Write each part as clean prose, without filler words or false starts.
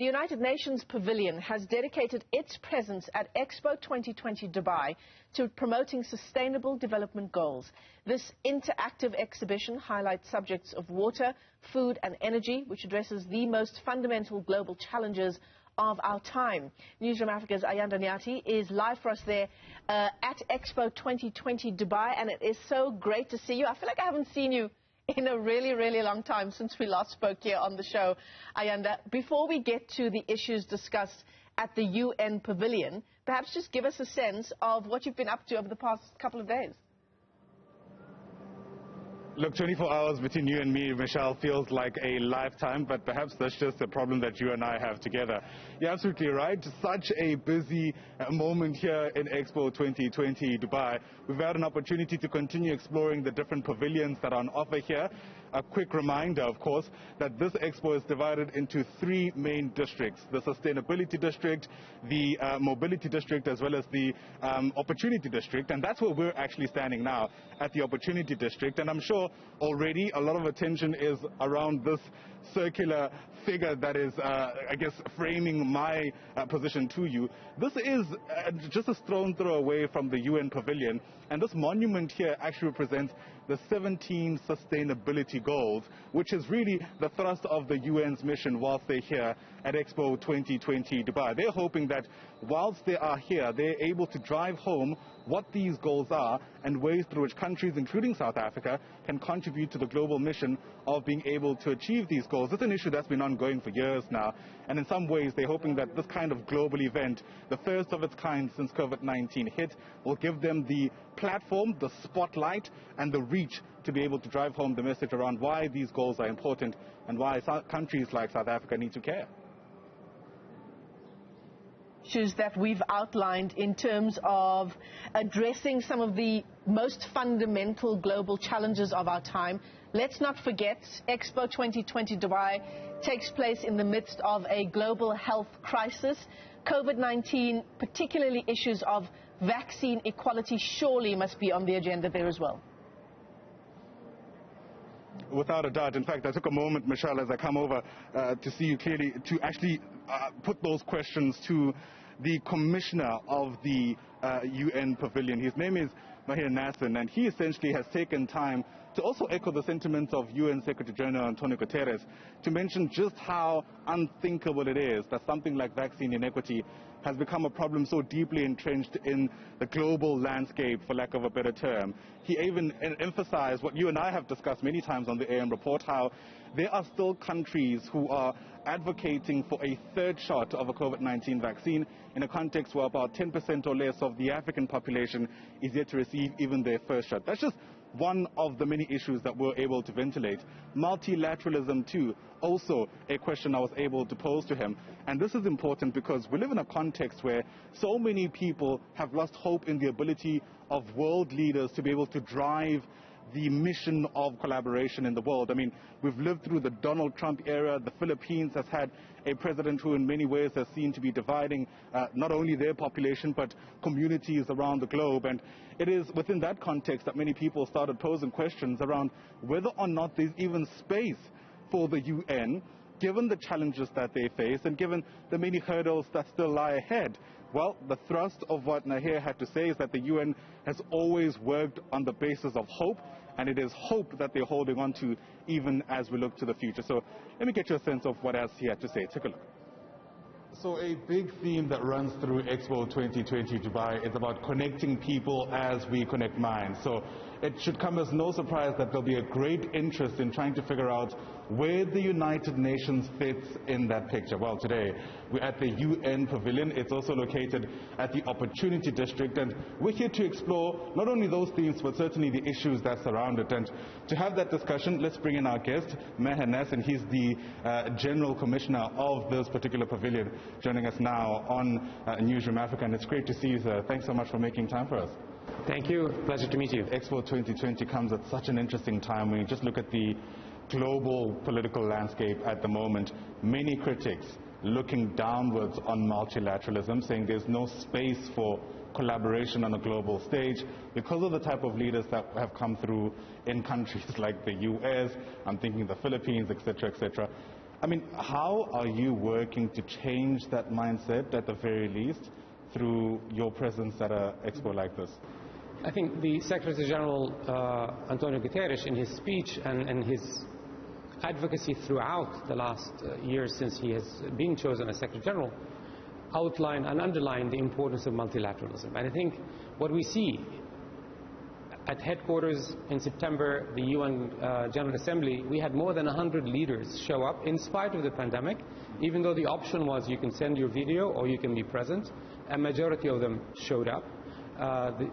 The United Nations Pavilion has dedicated its presence at Expo 2020 Dubai to promoting sustainable development goals. This interactive exhibition highlights subjects of water, food and energy, which addresses the most fundamental global challenges of our time. Newzroom Afrika's Ayanda Nyati is live for us there at Expo 2020 Dubai, and it is so great to see you. I feel like I haven't seen you in a really, really long time since we last spoke here on the show, Ayanda. Before we get to the issues discussed at the UN Pavilion, perhaps just give us a sense of what you've been up to over the past couple of days. Look, 24 hours between you and me, Michelle, feels like a lifetime, but perhaps that's just a problem that you and I have together. You're absolutely right. Such a busy moment here in Expo 2020 Dubai. We've had an opportunity to continue exploring the different pavilions that are on offer here. A quick reminder, of course, that this expo is divided into three main districts: the Sustainability District, the Mobility District, as well as the Opportunity District. And that's where we're actually standing now, at the Opportunity District. And I'm sure already a lot of attention is around this circular figure that is, I guess, framing my position to you. This is just a stone's throw away from the UN Pavilion, and this monument here actually represents the 17 sustainability goals, which is really the thrust of the UN's mission whilst they're here at Expo 2020 Dubai. They're hoping that whilst they are here, they're able to drive home what these goals are and ways through which countries, including South Africa, can contribute to the global mission of being able to achieve these goals. It's an issue that's been ongoing for years now, and in some ways they're hoping that this kind of global event, the first of its kind since COVID-19 hit, will give them the platform, the spotlight and the reach to be able to drive home the message around why these goals are important and why countries like South Africa need to care. Issues that we've outlined in terms of addressing some of the most fundamental global challenges of our time. Let's not forget, Expo 2020 Dubai takes place in the midst of a global health crisis. COVID-19, particularly issues of vaccine equality, surely must be on the agenda there as well. Without a doubt. In fact, I took a moment, Michelle, as I come over to see you clearly, to actually put those questions to the commissioner of the UN Pavilion. His name is Maher, and he essentially has taken time to also echo the sentiments of UN Secretary General Antonio Guterres, to mention just how unthinkable it is that something like vaccine inequity has become a problem so deeply entrenched in the global landscape, for lack of a better term. He even emphasized what you and I have discussed many times on the AM report, how there are still countries who are advocating for a third shot of a COVID-19 vaccine in a context where about 10% or less of the African population is yet to receive even their first shot. That's just one of the many issues that we're able to ventilate. Multilateralism too, also a question I was able to pose to him. And this is important because we live in a context where so many people have lost hope in the ability of world leaders to be able to drive the mission of collaboration in the world. I mean, we've lived through the Donald Trump era. The Philippines has had a president who in many ways has seen to be dividing not only their population but communities around the globe. And it is within that context that many people started posing questions around whether or not there's even space for the UN, given the challenges that they face and given the many hurdles that still lie ahead. Well, the thrust of what Maher had to say is that the UN has always worked on the basis of hope, and it is hope that they're holding on to even as we look to the future. So let me get you a sense of what else he had to say. Take a look. So a big theme that runs through Expo 2020 Dubai is about connecting people as we connect minds. So it should come as no surprise that there'll be a great interest in trying to figure out where the United Nations fits in that picture. Well, today we're at the UN Pavilion. It's also located at the Opportunity District, and we're here to explore not only those themes but certainly the issues that surround it. And to have that discussion, let's bring in our guest, Maher, and he's the General Commissioner of this particular pavilion, joining us now on Newzroom Afrika, and it's great to see you, sir. Thanks so much for making time for us. Thank you. Pleasure to meet you. Expo 2020 comes at such an interesting time when you just look at the global political landscape at the moment. Many critics looking downwards on multilateralism, saying there's no space for collaboration on a global stage because of the type of leaders that have come through in countries like the US, I'm thinking the Philippines, etc., etc. I mean, how are you working to change that mindset at the very least through your presence at an expo like this? I think the Secretary General, Antonio Guterres, in his speech and his advocacy throughout the last years since he has been chosen as Secretary General, outlined and underlined the importance of multilateralism. And I think what we see at headquarters in September, the UN General Assembly, we had more than 100 leaders show up in spite of the pandemic, even though the option was you can send your video or you can be present. A majority of them showed up.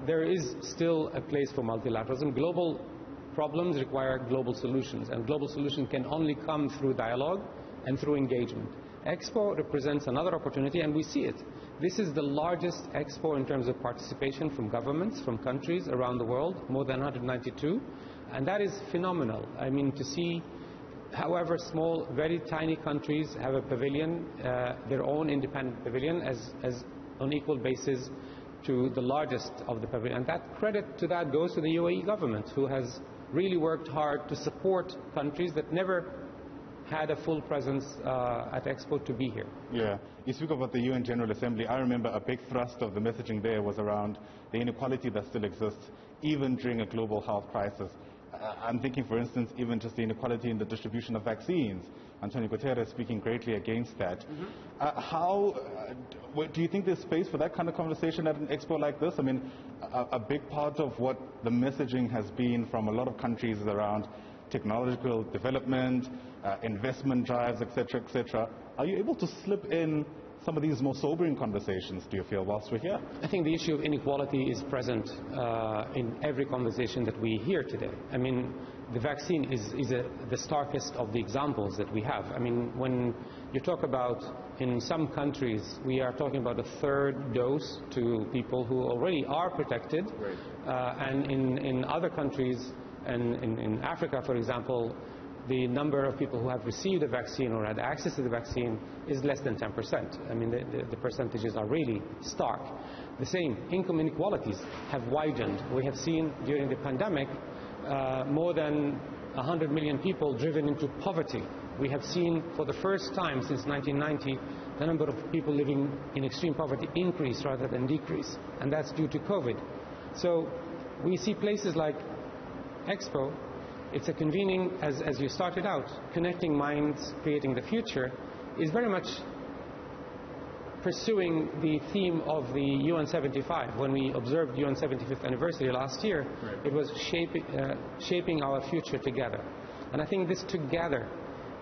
There is still a place for multilateralism. Global problems require global solutions, and global solutions can only come through dialogue and through engagement. Expo represents another opportunity, and we see it. This is the largest expo in terms of participation from governments, from countries around the world, more than 192, and that is phenomenal. I mean, to see, however small, very tiny countries have a pavilion, their own independent pavilion, as on equal basis to the largest of the pavilion. And that credit to that goes to the UAE government, who has really worked hard to support countries that never had a full presence at Expo to be here. Yeah, you speak about the UN General Assembly. I remember a big thrust of the messaging there was around the inequality that still exists, even during a global health crisis. I'm thinking, for instance, even just the inequality in the distribution of vaccines. Antonio Guterres speaking greatly against that. Do you think there's space for that kind of conversation at an expo like this? I mean, a big part of what the messaging has been from a lot of countries is around technological development, investment drives, etc., etc. Are you able to slip in some of these more sobering conversations, do you feel, whilst we're here? I think the issue of inequality is present in every conversation that we hear today. I mean, the vaccine is the starkest of the examples that we have. I mean, when you talk about, in some countries, we are talking about a third dose to people who already are protected, and in other countries, and in Africa, for example, the number of people who have received a vaccine or had access to the vaccine is less than 10%. I mean, the percentages are really stark. The same, income inequalities have widened. We have seen during the pandemic more than 100 million people driven into poverty. We have seen for the first time since 1990 the number of people living in extreme poverty increase rather than decrease, and that's due to COVID. So we see places like Expo. It's a convening, as you started out, connecting minds, creating the future, is very much pursuing the theme of the UN 75. When we observed UN 75th anniversary last year, it was shaping our future together. And I think this together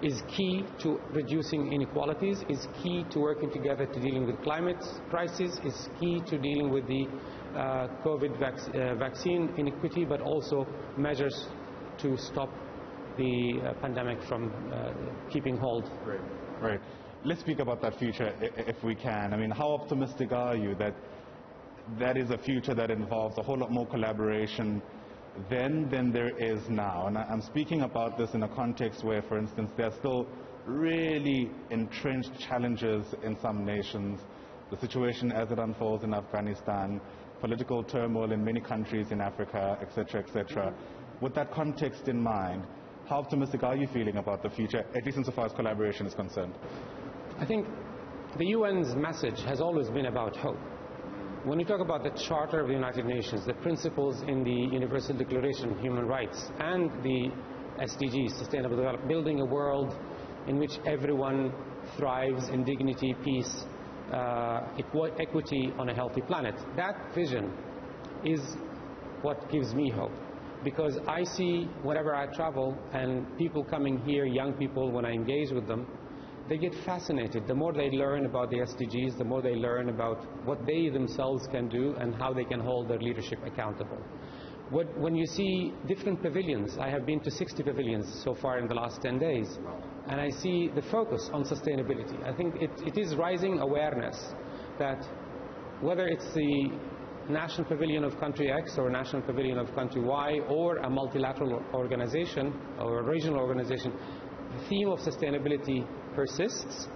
is key to reducing inequalities, is key to working together to dealing with climate crisis, is key to dealing with the COVID vaccine inequity, but also measures to stop the pandemic from keeping hold. Right. Let's speak about that future if we can. I mean, how optimistic are you that that is a future that involves a whole lot more collaboration then than there is now? And I'm speaking about this in a context where, for instance, there are still really entrenched challenges in some nations, the situation as it unfolds in Afghanistan, political turmoil in many countries in Africa, etc., etc. With that context in mind, how optimistic are you feeling about the future, at least insofar as collaboration is concerned? I think the UN's message has always been about hope. When you talk about the Charter of the United Nations, the principles in the Universal Declaration of Human Rights, and the SDGs, Sustainable Development, building a world in which everyone thrives in dignity, peace, equity on a healthy planet, that vision is what gives me hope. Because I see, whenever I travel, and people coming here, young people, when I engage with them, they get fascinated. The more they learn about the SDGs, the more they learn about what they themselves can do and how they can hold their leadership accountable. When you see different pavilions, I have been to 60 pavilions so far in the last 10 days, and I see the focus on sustainability. I think it is rising awareness that whether it's the National Pavilion of country X or National Pavilion of country Y or a multilateral organization or a regional organization, the theme of sustainability persists.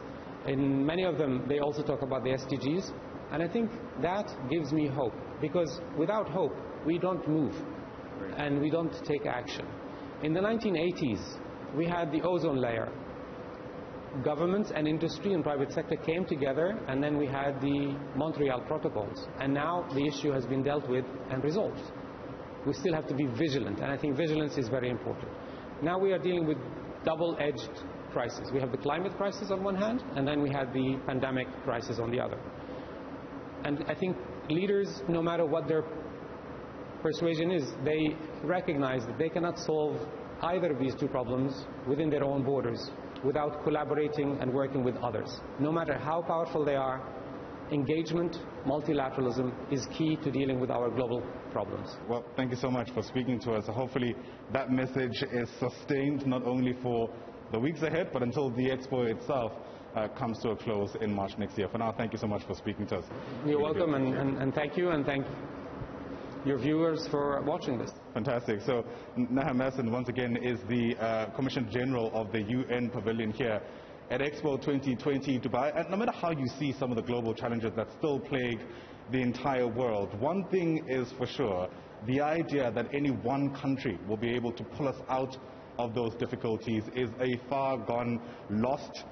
In many of them, they also talk about the SDGs, and I think that gives me hope, because without hope, we don't move and we don't take action. In the 1980s, we had the ozone layer governments and industry and private sector came together, and then we had the Montreal protocols. And now the issue has been dealt with and resolved. We still have to be vigilant, and I think vigilance is very important. Now we are dealing with double-edged crisis. We have the climate crisis on one hand, and then we have the pandemic crisis on the other. And I think leaders, no matter what their persuasion is, they recognize that they cannot solve either of these two problems within their own borders without collaborating and working with others. No matter how powerful they are, engagement, multilateralism is key to dealing with our global problems. Well, thank you so much for speaking to us. Hopefully that message is sustained not only for the weeks ahead, but until the Expo itself comes to a close in March next year. For now, thank you so much for speaking to us. You're welcome, and thank you, and thank your viewers for watching this. Fantastic. So Nasser, once again, is the Commissioner General of the UN Pavilion here at Expo 2020 Dubai. And no matter how you see some of the global challenges that still plague the entire world, one thing is for sure: the idea that any one country will be able to pull us out of those difficulties is a far gone lost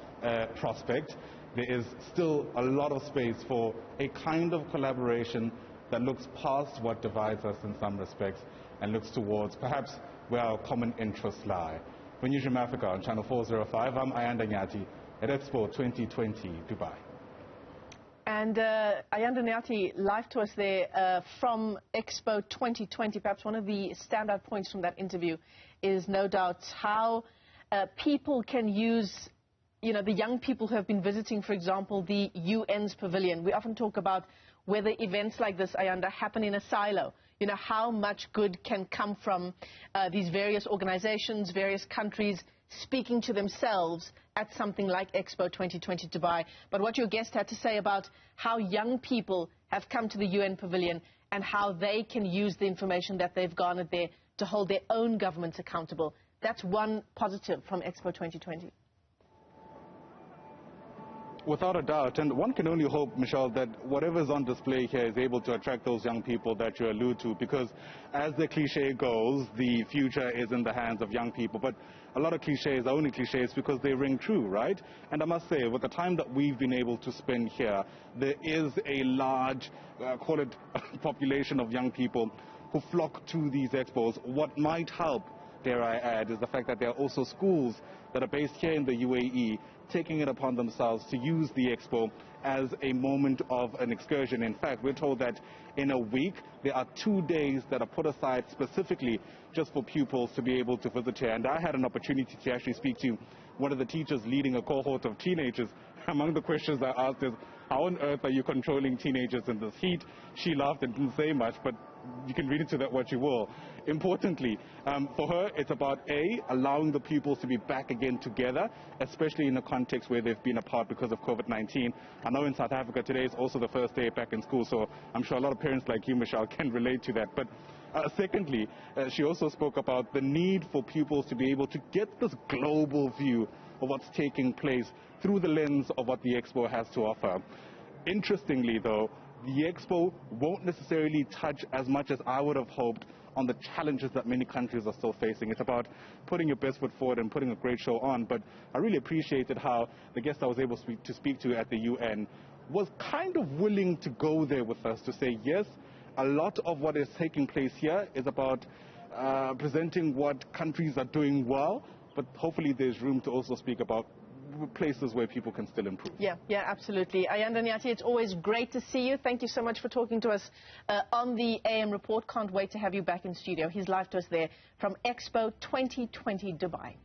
prospect. There is still a lot of space for a kind of collaboration that looks past what divides us in some respects and looks towards perhaps where our common interests lie. For Newzroom Afrika on Channel 405, I'm Ayanda Nyati at Expo 2020 Dubai. And Ayanda Nyati, live to us there from Expo 2020. Perhaps one of the standout points from that interview is no doubt how people can use, the young people who have been visiting, for example, the UN's pavilion. We often talk about whether events like this, Ayanda, happen in a silo. How much good can come from these various organizations, various countries speaking to themselves at something like Expo 2020 Dubai. But what your guest had to say about how young people have come to the UN Pavilion and how they can use the information that they've garnered there to hold their own governments accountable. That's one positive from Expo 2020. Without a doubt, and one can only hope, Michelle, that whatever is on display here is able to attract those young people that you allude to, because as the cliche goes, the future is in the hands of young people. But a lot of cliches are only cliches because they ring true, right? And I must say, with the time that we've been able to spend here, there is a large, call it, population of young people who flock to these expos. What might help, dare I add, is the fact that there are also schools that are based here in the UAE taking it upon themselves to use the Expo as a moment of an excursion. In fact, we're told that in a week there are 2 days that are put aside specifically just for pupils to be able to visit here. And I had an opportunity to actually speak to one of the teachers leading a cohort of teenagers. Among the questions I asked is, how on earth are you controlling teenagers in this heat? She laughed and didn't say much, but you can read into that what you will. Importantly, for her, it's about allowing the pupils to be back again together, especially in a context where they've been apart because of COVID-19. I know in South Africa today is also the first day back in school, so I'm sure a lot of parents like you, Michelle, can relate to that. But secondly, she also spoke about the need for pupils to be able to get this global view of what's taking place through the lens of what the Expo has to offer. Interestingly, though, the Expo won't necessarily touch as much as I would have hoped on the challenges that many countries are still facing. It's about putting your best foot forward and putting a great show on. But I really appreciated how the guest I was able to speak to at the UN was kind of willing to go there with us to say, yes, a lot of what is taking place here is about presenting what countries are doing well, but hopefully there's room to also speak about places where people can still improve. Yeah, absolutely. Ayanda Nyati, it's always great to see you. Thank you so much for talking to us on the AM Report. Can't wait to have you back in studio. He's live to us there from Expo 2020 Dubai.